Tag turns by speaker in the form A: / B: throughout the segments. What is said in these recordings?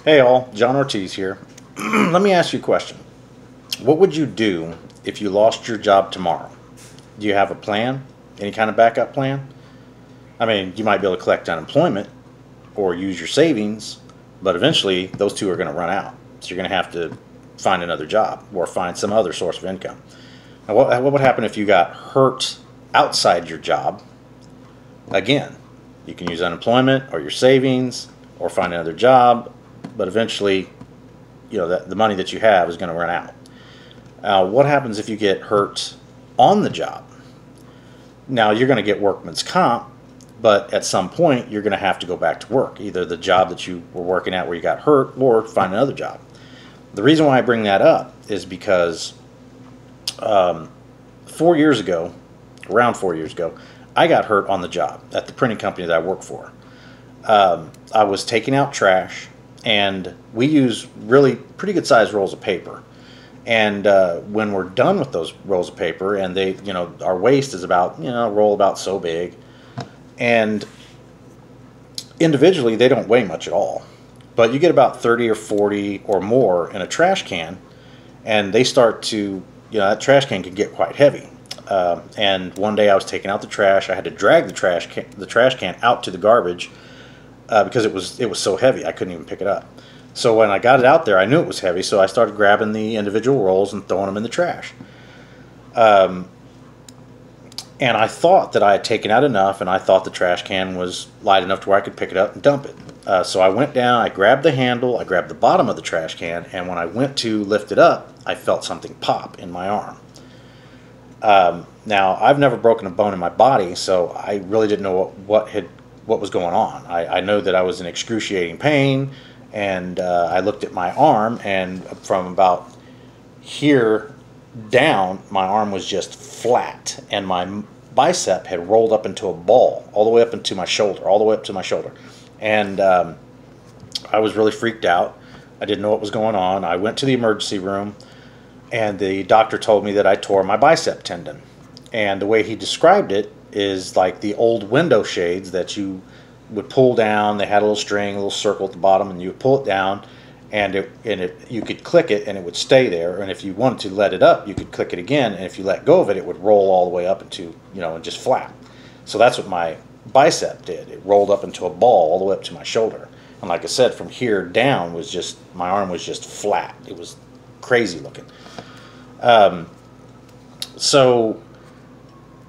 A: Hey all, John Ortiz here. Let me ask you a question. What would you do if you lost your job tomorrow? Do you have a plan? Any kind of backup plan? I mean, you might be able to collect unemployment or use your savings, but eventually those two are going to run out. So you're going to have to find another job or find some other source of income. Now, what would happen if you got hurt outside your job? Again, you can use unemployment or your savings or find another job, but eventually, the money that you have is going to run out. What happens if you get hurt on the job? Now, you're going to get workman's comp, but at some point, you're going to have to go back to work, either the job that you were working at where you got hurt or find another job. The reason why I bring that up is because 4 years ago, around 4 years ago, I got hurt on the job at the printing company that I work for. I was taking out trash, and we use really pretty good sized rolls of paper. And when we're done with those rolls of paper, and our waste is about, a roll about so big, and individually they don't weigh much at all, but you get about 30 or 40 or more in a trash can, and they start to, that trash can can get quite heavy. And one day I was taking out the trash. I had to drag the trash can out to the garbage because it was so heavy I couldn't even pick it up. So when I got it out there, I knew it was heavy, so I started grabbing the individual rolls and throwing them in the trash. And I thought that I had taken out enough, and I thought the trash can was light enough to where I could pick it up and dump it. So I went down, I grabbed the handle, I grabbed the bottom of the trash can, and when I went to lift it up, I felt something pop in my arm. Now, I've never broken a bone in my body, so I really didn't know what was going on. I know that I was in excruciating pain, and I looked at my arm, and from about here down, my arm was just flat, and my bicep had rolled up into a ball, all the way up into my shoulder, and I was really freaked out. I didn't know what was going on. I went to the emergency room, and the doctor told me that I tore my bicep tendon. And the way he described it is like the old window shades that you would pull down. They had a little string, a little circle at the bottom, and you would pull it down, and you could click it, and it would stay there. And if you wanted to let it up, you could click it again, and if you let go of it, it would roll all the way up into, and just flap. So that's what my bicep did. It rolled up into a ball all the way up to my shoulder. And like I said, from here down my arm was just flat. It was crazy looking. So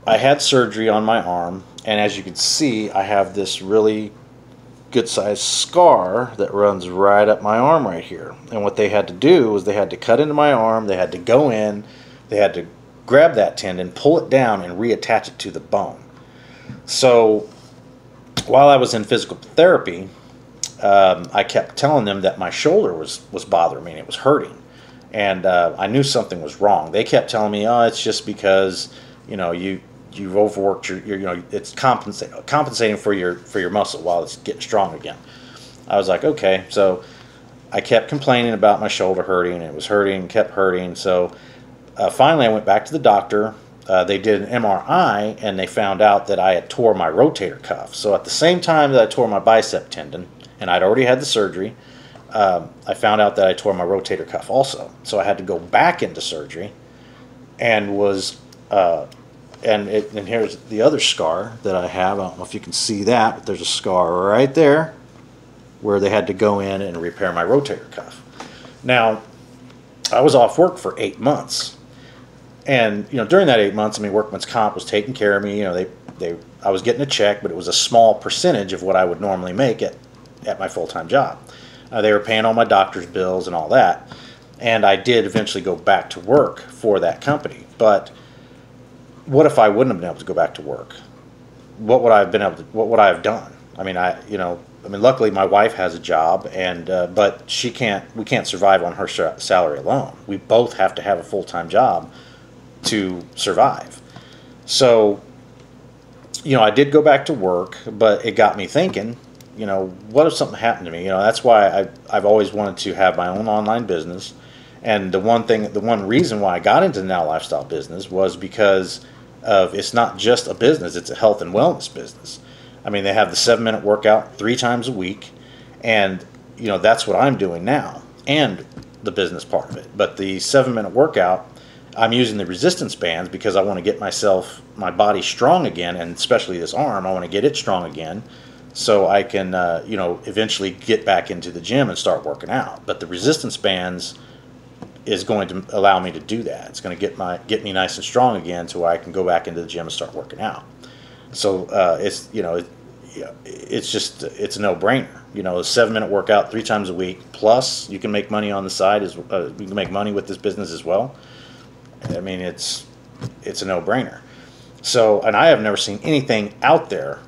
A: I had surgery on my arm, and as you can see, I have this really good sized scar that runs right up my arm right here. And what they had to do was they had to cut into my arm, they had to go in, they had to grab that tendon, pull it down, and reattach it to the bone. So while I was in physical therapy, I kept telling them that my shoulder was bothering me and it was hurting. And I knew something was wrong. They kept telling me, "Oh, it's just because you've overworked your it's compensating for your muscle while it's getting strong again." I was like, okay. So I kept complaining about my shoulder hurting, and it was hurting, kept hurting. So finally, I went back to the doctor. They did an MRI, and they found out that I had tore my rotator cuff. So at the same time that I tore my bicep tendon, and I'd already had the surgery, I found out that I tore my rotator cuff also. So I had to go back into surgery, and and here's the other scar that I have. I don't know if you can see that, but there's a scar right there where they had to go in and repair my rotator cuff. Now, I was off work for 8 months, and during that 8 months, workman's comp was taking care of me. I was getting a check, but it was a small percentage of what I would normally make at my full-time job. They were paying all my doctor's bills and all that, and I did eventually go back to work for that company. But what if I wouldn't have been able to go back to work? What would I have done? Luckily my wife has a job, and but we can't survive on her salary alone. We both have to have a full-time job to survive. So, I did go back to work, but it got me thinking, what if something happened to me? That's why I've always wanted to have my own online business. And the one reason why I got into the Now Lifestyle business was because of, it's not just a business, it's a health and wellness business. They have the 7-minute workout 3 times a week, and that's what I'm doing now, and the business part of it. But the 7-minute workout, I'm using the resistance bands because I want to get my body strong again, and especially this arm, I want to get it strong again, so I can, eventually get back into the gym and start working out. But the resistance bands is going to allow me to do that. It's going to get me nice and strong again, so I can go back into the gym and start working out. So it's a no-brainer. A 7-minute workout 3 times a week, plus you can make money on the side you can make money with this business as well. I mean, it's a no-brainer. So, and I have never seen anything out there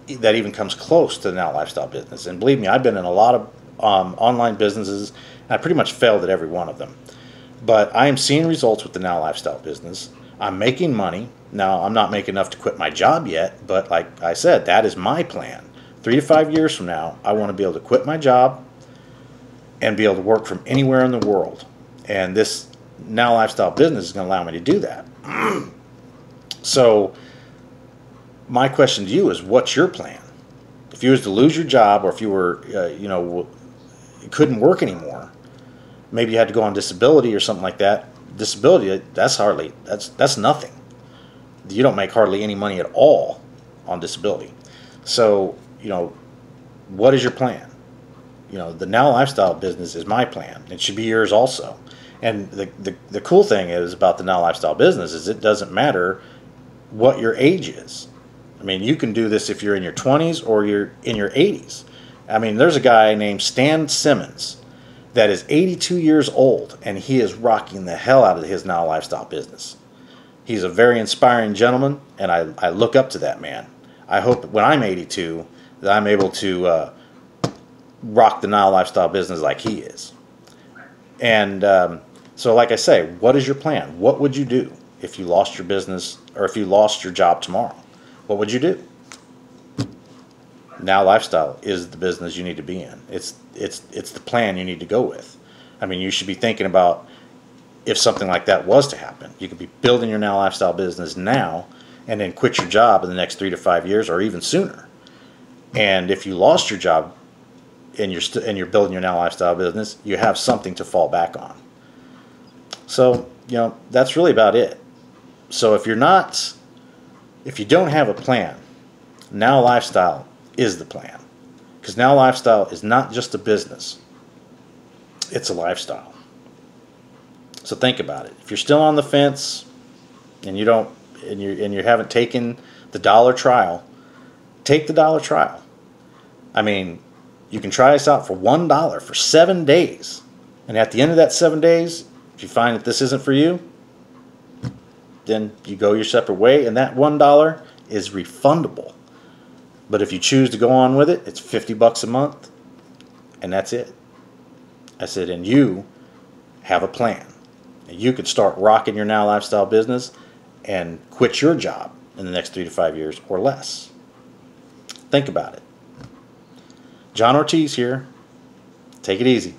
A: that even comes close to the Now Lifestyle business. And believe me, I've been in a lot of online businesses, and I pretty much failed at every one of them. But I am seeing results with the Now Lifestyle business. I'm making money. Now, I'm not making enough to quit my job yet, but like I said, that is my plan. 3 to 5 years from now, I want to be able to quit my job and be able to work from anywhere in the world. And this Now Lifestyle business is going to allow me to do that. So my question to you is, what's your plan? If you was to lose your job, or if you were, you couldn't work anymore, maybe you had to go on disability or something like that. Disability, that's nothing. You don't make hardly any money at all on disability. So, what is your plan? The Now Lifestyle business is my plan. It should be yours also. And the cool thing is about the Now Lifestyle business is it doesn't matter what your age is. I mean, you can do this if you're in your 20s or you're in your 80s. I mean, there's a guy named Stan Simmons that is 82 years old, and he is rocking the hell out of his Now Lifestyle business. He's a very inspiring gentleman, and I look up to that man. I hope when I'm 82 that I'm able to rock the Now Lifestyle business like he is. And so like I say, what is your plan? What would you do if you lost your business, or if you lost your job tomorrow? What would you do? Now Lifestyle is the business you need to be in. It's the plan you need to go with. I mean, you should be thinking about if something like that was to happen. You could be building your Now Lifestyle business now, and then quit your job in the next 3 to 5 years, or even sooner. And if you lost your job and you're building your Now Lifestyle business, you have something to fall back on. So, that's really about it. So if you don't have a plan, Now Lifestyle is the plan. Because Now Lifestyle is not just a business. It's a lifestyle. So think about it. If you're still on the fence and you haven't taken the dollar trial, take the dollar trial. I mean, you can try this out for $1 for 7 days. And at the end of that 7 days, if you find that this isn't for you, then you go your separate way, and that $1 is refundable. But if you choose to go on with it, it's $50 a month, and that's it. I said, and you have a plan. And you could start rocking your Now Lifestyle business and quit your job in the next 3 to 5 years or less. Think about it. John Ortiz here. Take it easy.